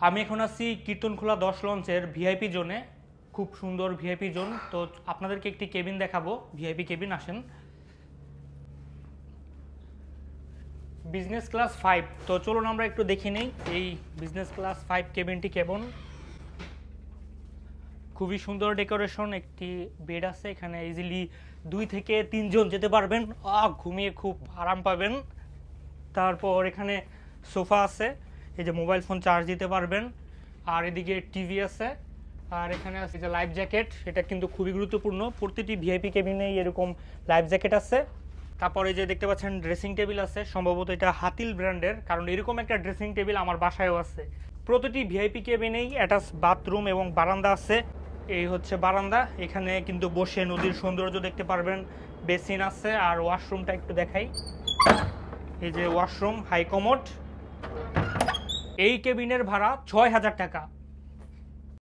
আমি এখন আছি কীর্তনখোলা 10 লঞ্চের ভিআইপি জোনে। খুব সুন্দর ভিআইপি জোন। তো আপনাদেরকে একটি কেবিন দেখাবো, ভিআইপি কেবিন। আসেন। Business class 5। তো চলুন আমরা একটু দেখে নেই এই বিজনেস ক্লাস 5 কেবিনটি কেমন। খুবই সুন্দর ডেকোরেশন, একটি বেড আছে এখানে, ইজিলি 2 থেকে 3 জন যেতে পারবেন, ঘুমিয়ে খুব আরাম পাবেন। তারপর এখানে সোফা আছে, এই যে মোবাইল ফোন চার্জ দিতে পারবেন। আর এদিকে টিভি আছে। আর এখানে আছে যে লাইফ জ্যাকেট, এটা কিন্তু খুবই গুরুত্বপূর্ণ, প্রতিটি ভিআইপি কেবিনেই এরকম লাইফ জ্যাকেট আছে। তারপরে যে দেখতে পাচ্ছেন ড্রেসিং টেবিল আছে, সম্ভবত এটা হাতিল ব্র্যান্ডের, কারণ এরকম একটা ড্রেসিং টেবিল আমার বাসায়ও আছে। প্রতিটি ভিআইপি কেবিনেই অ্যাটাচ বাথরুম এবং বারান্দা আছে। এই হচ্ছে বারান্দা, এখানে কিন্তু বসে নদীর সৌন্দর্য দেখতে পারবেন। বেসিন আছে। আর ওয়াশরুমটা একটু দেখাই, এই যে ওয়াশরুম, হাই কমোড। এই কেবিনের ভাড়া 6000 টাকা।